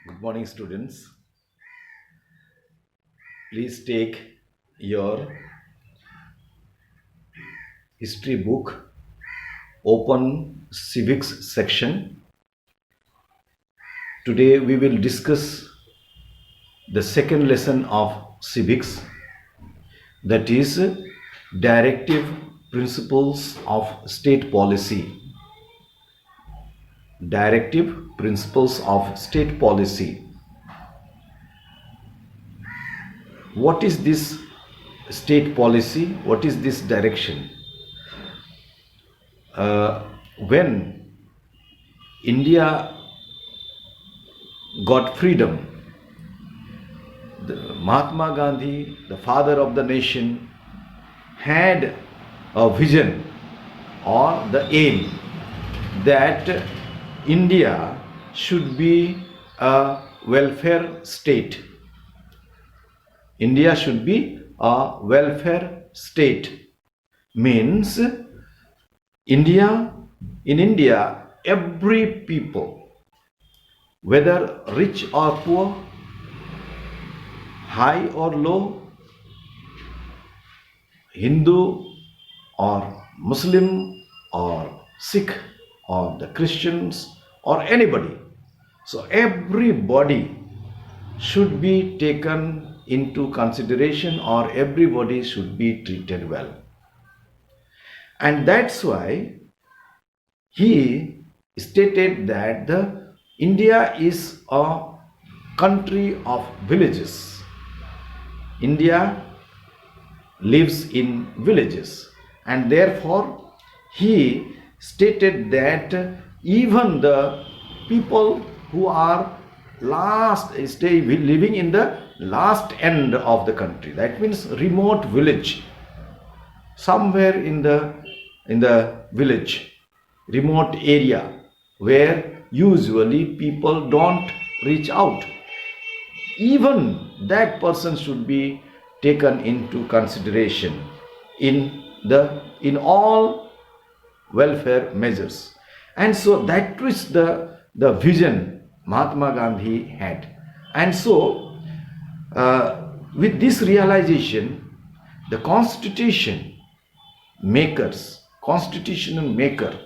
Good morning, students. Please take your history book, open civics section. Today we will discuss the second lesson of civics, that is directive principles of state policy. Directive principles of state policy. What is this state policy? What is this direction? When India got freedom, Mahatma Gandhi, the father of the nation, had a vision or the aim that India should be a welfare state. India should be a welfare state. Means in India, every people, whether rich or poor, high or low, Hindu or Muslim or Sikh or the Christians or anybody. So everybody should be taken into consideration, or everybody should be treated well. And that's why he stated that India is a country of villages. India lives in villages, and therefore he stated that even the people who are living in the last end of the country, that means remote village, somewhere in the village, remote area where usually people don't reach out, even that person should be taken into consideration in all welfare measures. And so that was the vision Mahatma Gandhi had. And so with this realization, the constitutional maker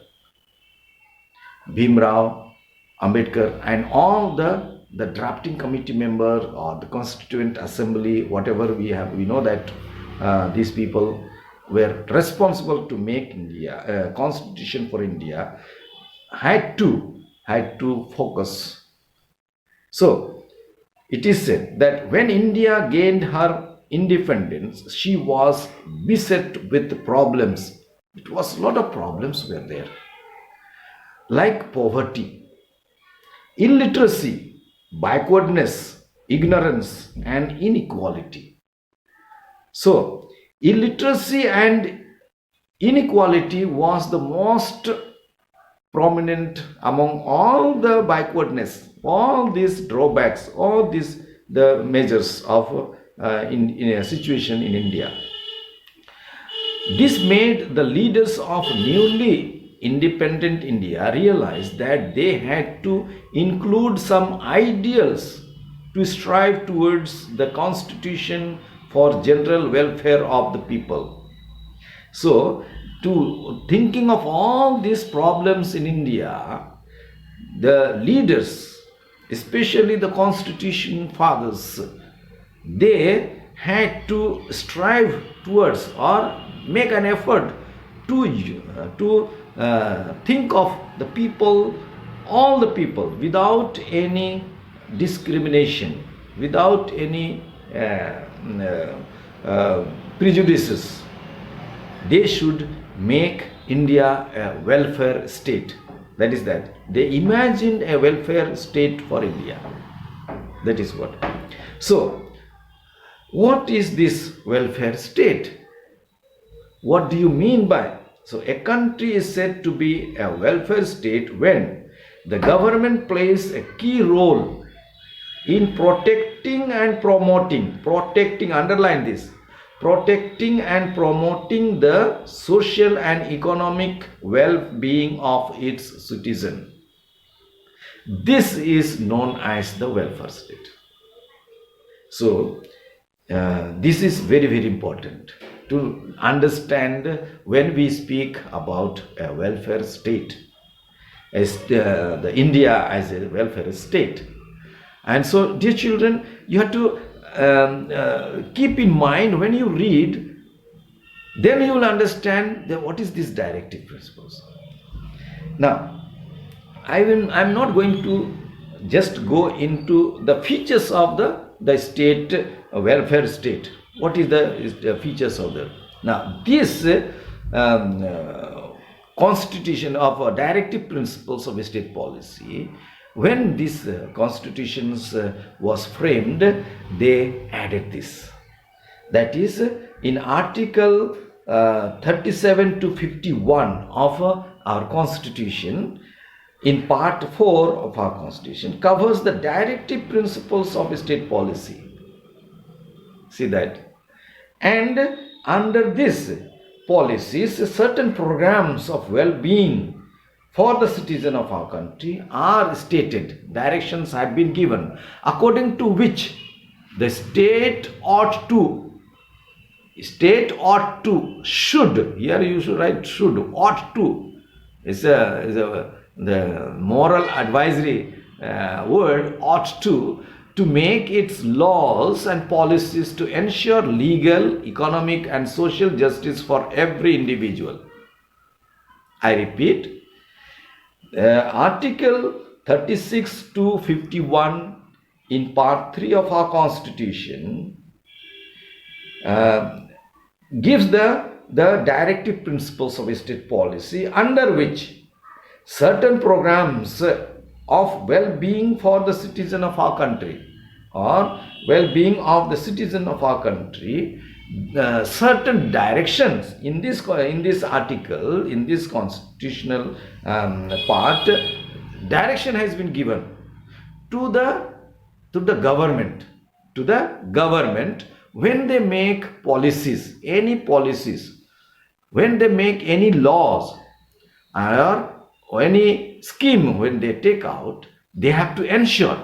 Bhimrao Ambedkar and all the drafting committee member or the constituent assembly, whatever we know that these people were responsible to make India constitution for India, had to focus. So it is said that when India gained her independence, she was beset with problems. It was a lot of problems were there, like poverty, illiteracy, backwardness, ignorance, and inequality. So illiteracy and inequality was the most prominent among all the backwardness, all these drawbacks, all these the measures of in a situation in India. This made the leaders of newly independent India realize that they had to include some ideals to strive towards the constitution for general welfare of the people. So, to thinking of all these problems in India, the leaders, especially the constitution fathers, they had to strive towards or make an effort to think of the people, all the people, without any discrimination, without any prejudices. They should make India a welfare state. That is that. They imagined a welfare state for India. That is what. So, what is this welfare state? What do you mean by? So, a country is said to be a welfare state when the government plays a key role in protecting and promoting, underline this, protecting and promoting the social and economic well-being of its citizen. This is known as the welfare state. So, this is very, very important to understand when we speak about a welfare state, as the India as a welfare state. And so, dear children, you have to keep in mind when you read, then you will understand what is this directive principles. Now, I'm not going to just go into the features of the state welfare state. What is the features of the now this constitution of directive principles of state policy? When this constitutions was framed, they added this. That is, in Article 37 to 51 of our Constitution, in Part 4 of our Constitution, covers the directive principles of state policy. See that? And under this policies, certain programs of well-being for the citizen of our country are stated. Directions have been given, according to which the state ought to, should, here you should write should, ought to, is the moral advisory word, ought to make its laws and policies to ensure legal, economic and social justice for every individual. I repeat, Article 36 to 51 in Part 3 of our Constitution gives the directive principles of state policy, under which certain programs of well-being for the citizen of our country, or well-being of the citizen of our country, certain directions in this article, in this constitutional part, direction has been given to the government, when they make policies, when they make any laws or any scheme, when they take out, they have to ensure,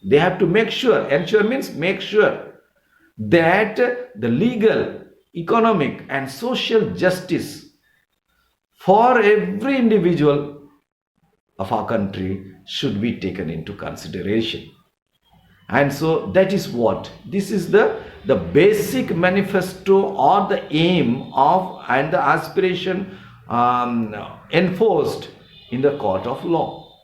they have to make sure, ensure means make sure, that the legal, economic and social justice for every individual of our country should be taken into consideration. And so that is what, this is the basic manifesto or the aim of and the aspiration enforced in the court of law,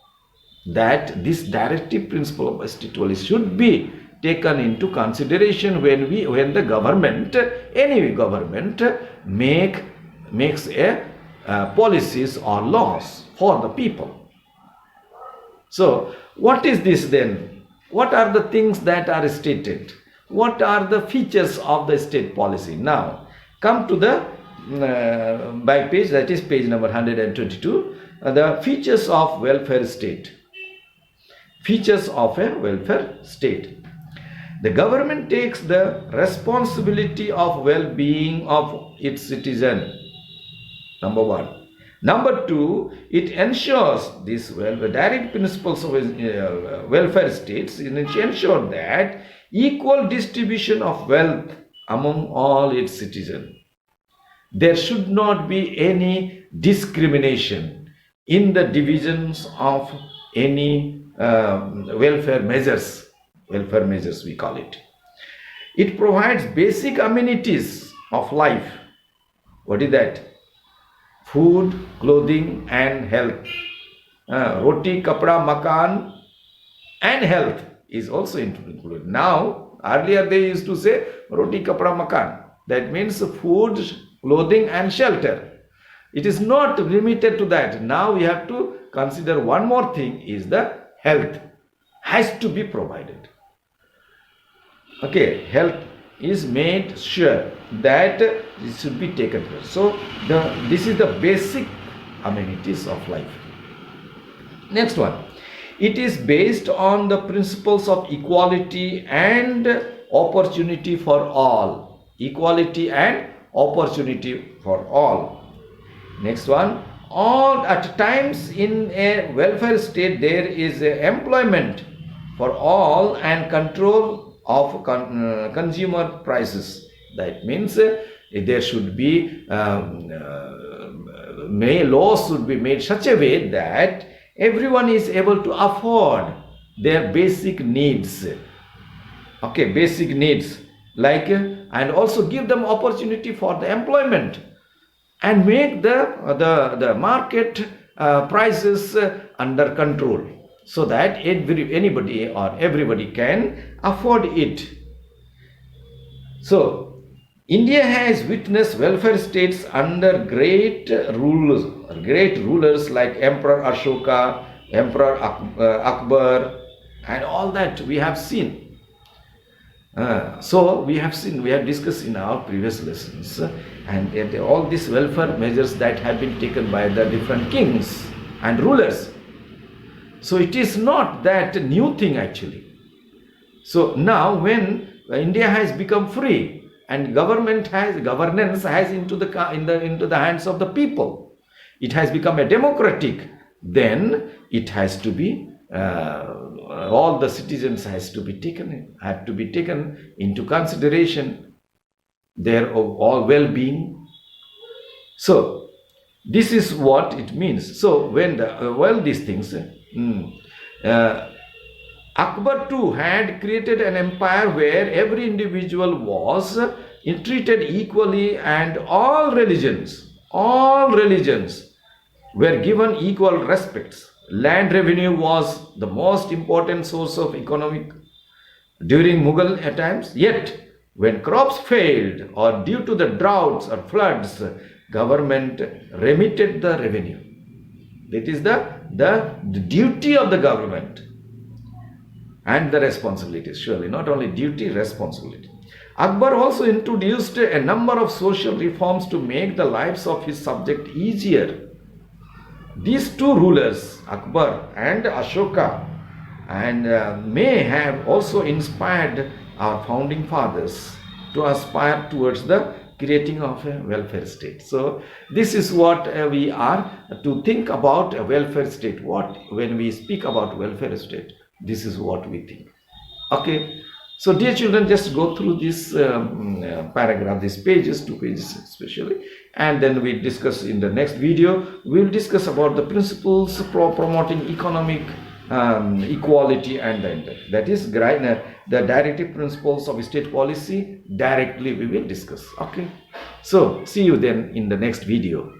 that this directive principle of state policy should be taken into consideration when the government, any government, makes policies or laws for the people. So what is this then? What are the things that are stated? What are the features of the state policy? Now come to the back page, that is page number 122, the features of welfare state. Features of a welfare state. The government takes the responsibility of well-being of its citizen. Number one. Number two, it ensures this direct principles of welfare states ensure that equal distribution of wealth among all its citizens. There should not be any discrimination in the divisions of any welfare measures we call it. It provides basic amenities of life. What is that? Food, clothing and health. Roti, kapda, makan and health is also included. Now, earlier they used to say roti, kapda, makan. That means food, clothing and shelter. It is not limited to that. Now we have to consider one more thing, is the health has to be provided. Okay, health is made sure that it should be taken care of. So this is the basic amenities of life. Next one, it is based on the principles of equality and opportunity for all. Equality and opportunity for all. Next one, all at times in a welfare state there is employment for all and control of consumer prices. That means there should be laws should be made such a way that everyone is able to afford their basic needs. Okay, basic needs, like and also give them opportunity for the employment and make the market prices under control, so that anybody or everybody can afford it. So India has witnessed welfare states under great rulers like Emperor Ashoka, Emperor Akbar, and all that we have seen. So we have discussed in our previous lessons, and all these welfare measures that have been taken by the different kings and rulers. So it is not that new thing actually. So now when India has become free and governance has into the hands of the people, it has become a democratic, then it has to be all the citizens have to be taken into consideration, their all well-being. So this is what it means. So when these things, Akbar too had created an empire where every individual was treated equally, and all religions were given equal respects. Land revenue was the most important source of economic during Mughal times. Yet, when crops failed or due to the droughts or floods, government remitted the revenue. That is the duty of the government and the responsibility. Surely, not only duty, responsibility. Akbar also introduced a number of social reforms to make the lives of his subjects easier. These two rulers, Akbar and Ashoka, and may have also inspired our founding fathers to aspire towards the creating of a welfare state. So this is what we are to think about a welfare state. When we speak about welfare state, this is what we think. Okay. So dear children, just go through this paragraph, these pages, 2 pages especially, and then we discuss in the next video. We will discuss about the principles for promoting economic equality and that is the directive principles of state policy. Directly we will discuss. Okay. So see you then in the next video.